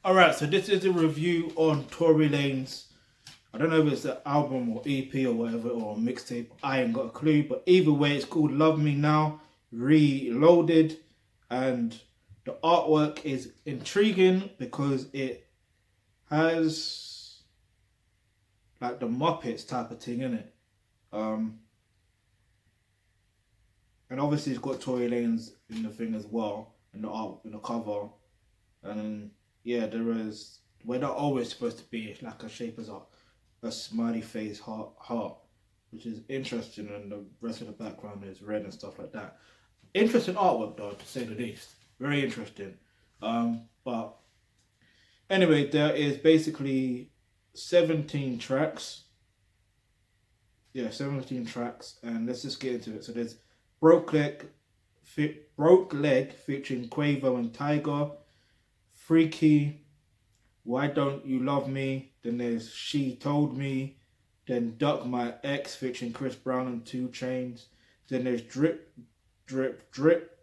Alright, so this is a review on Tory Lanez. I don't know if it's an album or EP or whatever, or a mixtape. I ain't got a clue. But either way, it's called Love Me Now Reloaded. And the artwork is intriguing because it has like the Muppets type of thing in it. And obviously it's got Tory Lanez in the thing as well, in the art, in the cover. And yeah, there is, where they're always supposed to be like a shape as a smiley face heart, which is interesting, and the rest of the background is red and stuff like that. Interesting artwork though, to say the least. Very interesting. But anyway, there is basically 17 tracks. Yeah, 17 tracks, and let's just get into it. So there's Broke Leg featuring Quavo and Tyga. Freaky, Why Don't You Love Me? Then there's She Told Me. Then Duck My Ex featuring Chris Brown and 2 Chainz. Then there's Drip, Drip, Drip,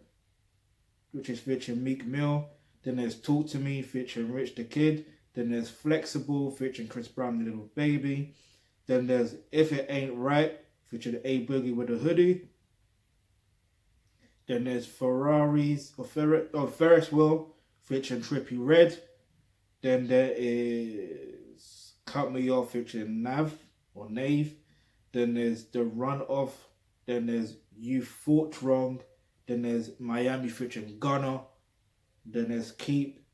which is featuring Meek Mill. Then there's Talk To Me featuring Rich the Kid. Then there's Flexible featuring Chris Brown and Little Baby. Then there's If It Ain't Right featuring A Boogie with a Hoodie. Then there's Ferris Wheel featuring Trippie Redd. Then there is Cut Me Off featuring Nave. Then there's The Run Off. Then there's You Fought Wrong. Then there's Miami featuring Gunna. Then there's Keep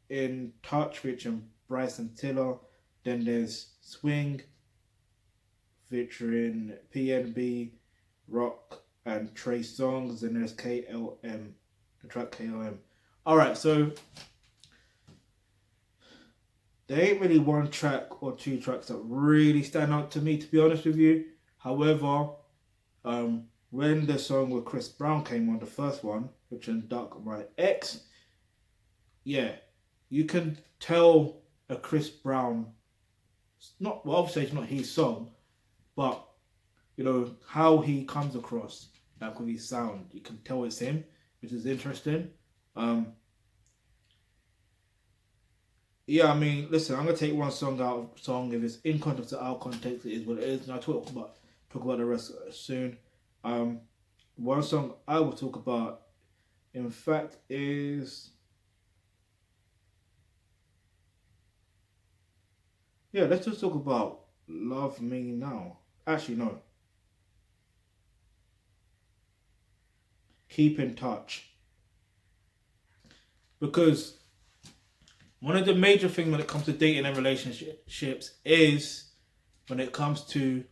in Touch featuring Bryson Tiller. Then there's Swing featuring PNB, Rock, and Trey Songz. And there's KLM, the track KLM. Alright, so there ain't really one track or 2 tracks that really stand out to me, to be honest with you. However, when the song with Chris Brown came on, the first one, which is Duck My Ex, yeah, you can tell a Chris Brown, not, well, obviously it's not his song, but you know how he comes across, like with his sound, you can tell it's him, which is interesting. Yeah, I mean, listen, I'm gonna take one song out of song. If it's in context or out of context, it is what it is, and I'll talk about the rest soon. One song I will talk about, in fact, is, yeah, let's just talk about Love Me Now. Actually, no. Keep in Touch. Because one of the major things when it comes to dating and relationships is when it comes to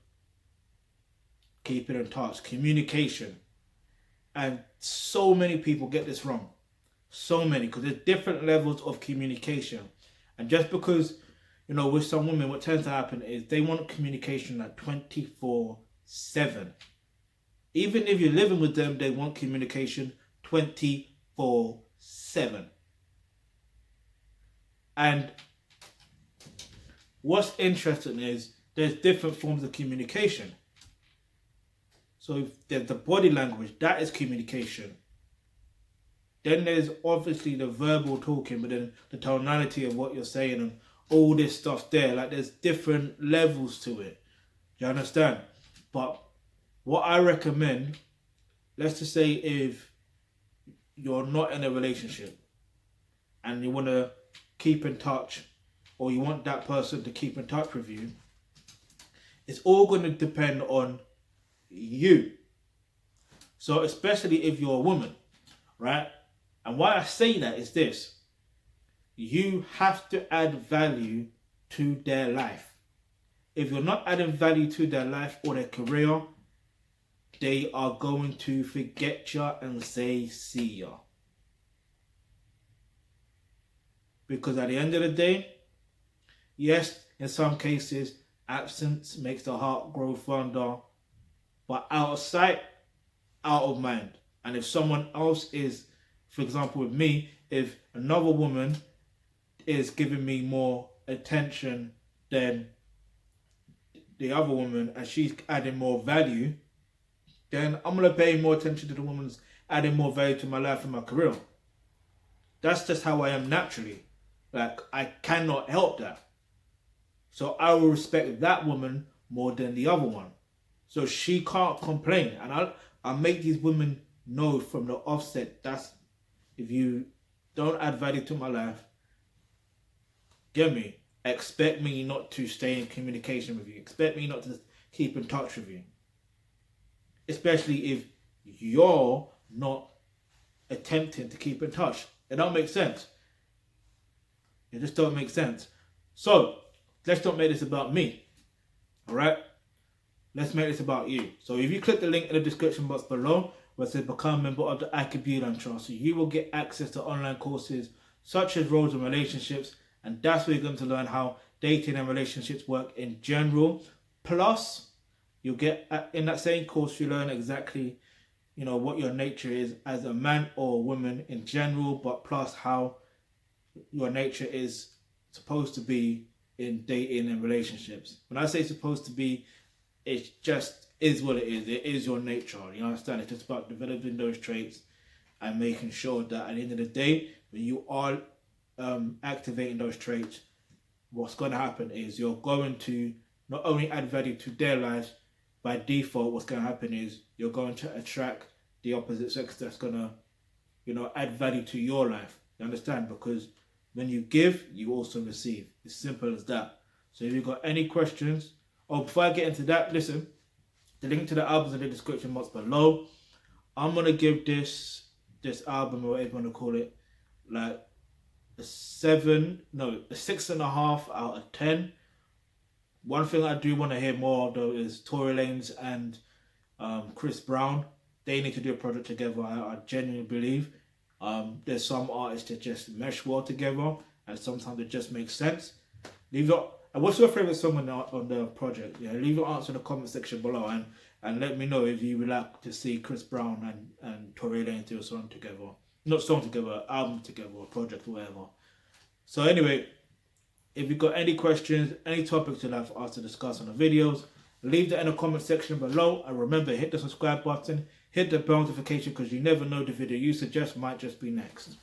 keeping in touch, communication. And so many people get this wrong. So many, because there's different levels of communication. And just because, you know, with some women, what tends to happen is they want communication like 24/7. Even if you're living with them, they want communication 24/7. And what's interesting is there's different forms of communication. So if there's the body language, that is communication. Then there's obviously the verbal talking, but then the tonality of what you're saying and all this stuff there. Like there's different levels to it. Do you understand? But what I recommend, let's just say if you're not in a relationship and you want to keep in touch, or you want that person to keep in touch with you, it's all going to depend on you. So especially if you're a woman, right? And why I say that is this: you have to add value to their life. If you're not adding value to their life or their career, they are going to forget you and say see ya. Because at the end of the day, yes, in some cases, absence makes the heart grow fonder, but out of sight, out of mind. And if someone else is, for example with me, if another woman is giving me more attention than the other woman and she's adding more value, then I'm going to pay more attention to the woman who's adding more value to my life and my career. That's just how I am naturally. Like, I cannot help that. So I will respect that woman more than the other one. So she can't complain. And I'll make these women know from the offset, that's, if you don't add value to my life, get me, expect me not to stay in communication with you. Expect me not to keep in touch with you. Especially if you're not attempting to keep in touch. It don't make sense. It just don't make sense. So, let's not make this about me. Alright? Let's make this about you. So if you click the link in the description box below where it says become a member of the Akabulan Trust, so you will get access to online courses such as roles and relationships, and that's where you're going to learn how dating and relationships work in general. Plus, you'll get, in that same course, you learn exactly, what your nature is as a man or a woman in general, but plus how your nature is supposed to be in dating and relationships. When I say supposed to be, it just is what it is. It is your nature. You understand? It's just about developing those traits and making sure that at the end of the day, when you are activating those traits, what's going to happen is you're going to not only add value to their lives, by default, what's going to happen is you're going to attract the opposite sex that's going to, add value to your life. You understand? Because when you give, you also receive. It's simple as that. So if you've got any questions, before I get into that, listen, the link to the album's in the description box below. I'm going to give this album, or whatever you want to call it, like a 6.5 out of 10. One thing I do want to hear more of, though, is Tory Lanez and Chris Brown. They need to do a project together, I genuinely believe. There's some artists that just mesh well together, and sometimes it just makes sense. And what's your favourite song on the project? Leave your answer in the comment section below, and let me know if you would like to see Chris Brown and Tory Lanez do a song together. Not song together, album together, or project, or whatever. So anyway, if you've got any questions, any topics you'd like for us to discuss on the videos, leave that in the comment section below. And remember, hit the subscribe button, hit the bell notification, because you never know, the video you suggest might just be next.